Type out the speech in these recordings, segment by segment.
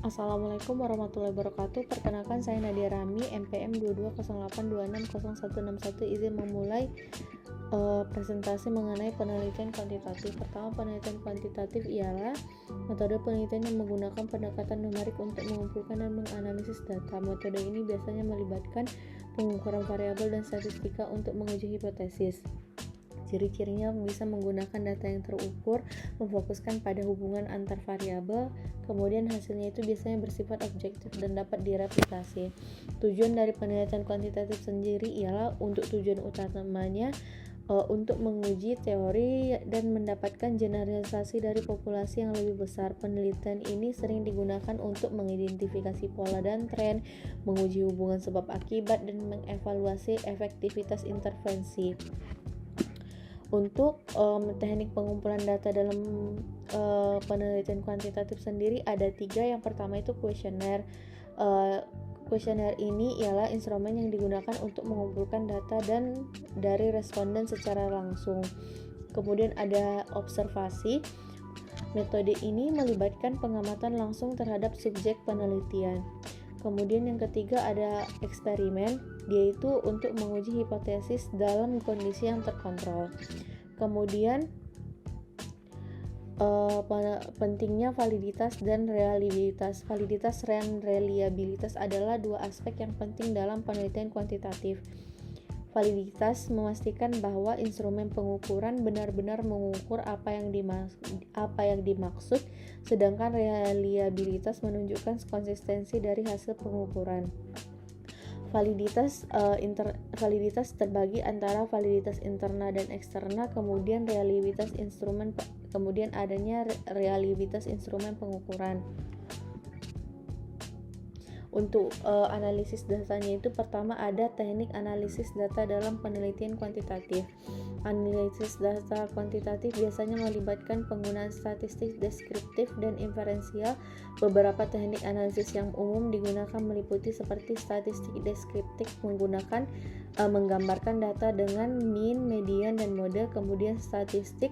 Assalamualaikum warahmatullahi wabarakatuh. Perkenalkan saya Nadia Rami, NPM 2208260161, izin memulai presentasi mengenai penelitian kuantitatif. Pertama, penelitian kuantitatif ialah metode penelitian yang menggunakan pendekatan numerik untuk mengumpulkan dan menganalisis data. Metode ini biasanya melibatkan pengukuran variabel dan statistika untuk menguji hipotesis. Ciri-cirinya bisa menggunakan data yang terukur, memfokuskan pada hubungan antar variabel, kemudian hasilnya itu biasanya bersifat objektif dan dapat direplikasi. Tujuan dari penelitian kuantitatif sendiri ialah untuk tujuan utamanya untuk menguji teori dan mendapatkan generalisasi dari populasi yang lebih besar. Penelitian ini sering digunakan untuk mengidentifikasi pola dan tren, menguji hubungan sebab akibat, dan mengevaluasi efektivitas intervensi. Untuk teknik pengumpulan data dalam penelitian kuantitatif sendiri ada 3. Yang pertama itu kuesioner. Kuesioner ini ialah instrumen yang digunakan untuk mengumpulkan data dan dari responden secara langsung. Kemudian ada observasi. Metode ini melibatkan pengamatan langsung terhadap subjek penelitian. Kemudian yang ketiga ada eksperimen, yaitu untuk menguji hipotesis dalam kondisi yang terkontrol. Kemudian pentingnya validitas dan reliabilitas. Validitas dan reliabilitas adalah 2 aspek yang penting dalam penelitian kuantitatif. Validitas memastikan bahwa instrumen pengukuran benar-benar mengukur apa yang dimaksud, sedangkan reliabilitas menunjukkan konsistensi dari hasil pengukuran. Validitas terbagi antara validitas interna dan eksterna, kemudian reliabilitas instrumen, kemudian adanya reliabilitas instrumen pengukuran. Untuk analisis datanya itu pertama ada teknik analisis data dalam penelitian kuantitatif. Analisis data kuantitatif biasanya melibatkan penggunaan statistik deskriptif dan inferensial. Beberapa teknik analisis yang umum digunakan meliputi seperti statistik deskriptif menggambarkan data dengan mean, median, dan mode. Kemudian statistik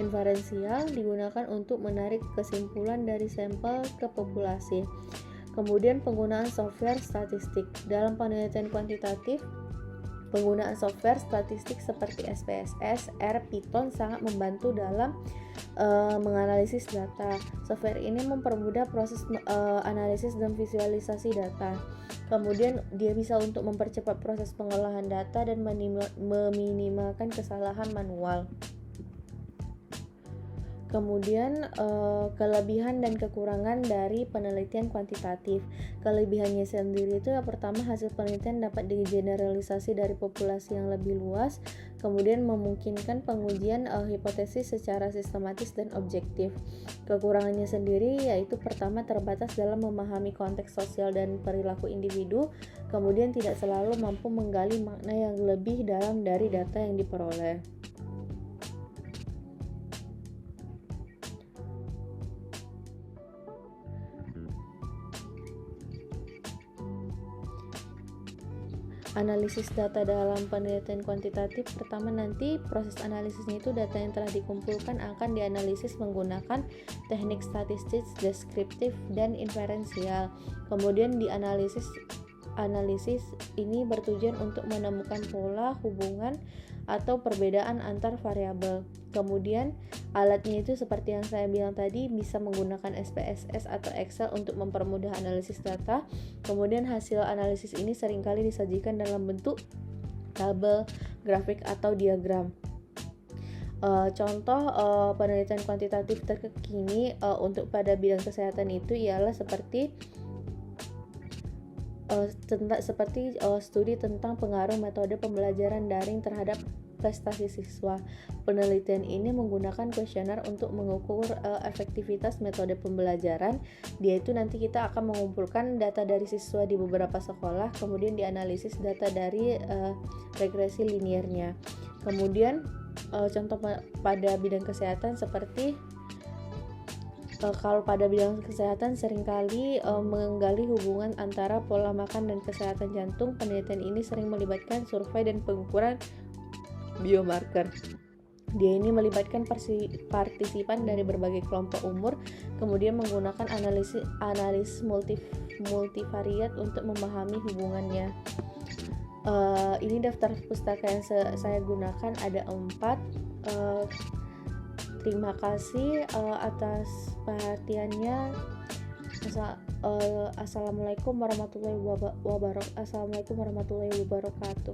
inferensial digunakan untuk menarik kesimpulan dari sampel ke populasi. Kemudian penggunaan software statistik. Dalam penelitian kuantitatif, penggunaan software statistik seperti SPSS, R, Python sangat membantu dalam menganalisis data. Software ini mempermudah proses analisis dan visualisasi data. Kemudian dia bisa untuk mempercepat proses pengolahan data dan meminimalkan kesalahan manual. Kemudian kelebihan dan kekurangan dari penelitian kuantitatif. Kelebihannya sendiri itu yang pertama, hasil penelitian dapat digeneralisasi dari populasi yang lebih luas, kemudian memungkinkan pengujian hipotesis secara sistematis dan objektif. Kekurangannya sendiri yaitu pertama, terbatas dalam memahami konteks sosial dan perilaku individu, kemudian tidak selalu mampu menggali makna yang lebih dalam dari data yang diperoleh. Analisis data dalam penelitian kuantitatif, pertama nanti proses analisisnya itu data yang telah dikumpulkan akan dianalisis menggunakan teknik statistik deskriptif dan inferensial. Kemudian analisis ini bertujuan untuk menemukan pola, hubungan, atau perbedaan antar variabel. Kemudian alatnya itu seperti yang saya bilang tadi, bisa menggunakan SPSS atau Excel untuk mempermudah analisis data. Kemudian hasil analisis ini seringkali disajikan dalam bentuk tabel, grafik, atau diagram. Contoh penelitian kuantitatif terkini untuk pada bidang kesehatan itu ialah seperti studi tentang pengaruh metode pembelajaran daring terhadap prestasi siswa. Penelitian ini menggunakan kuesioner untuk mengukur efektivitas metode pembelajaran. Dia itu nanti kita akan mengumpulkan data dari siswa di beberapa sekolah, kemudian dianalisis data dari regresi liniernya. Kemudian contoh pada bidang kesehatan seperti kalau pada bidang kesehatan seringkali menggali hubungan antara pola makan dan kesehatan jantung. Penelitian ini sering melibatkan survei dan pengukuran biomarker. Dia ini melibatkan partisipan dari berbagai kelompok umur, kemudian menggunakan analis multivariat untuk memahami hubungannya. Ini daftar pustaka yang saya gunakan ada 4. Terima kasih atas perhatiannya. Assalamualaikum warahmatullahi wabarakatuh.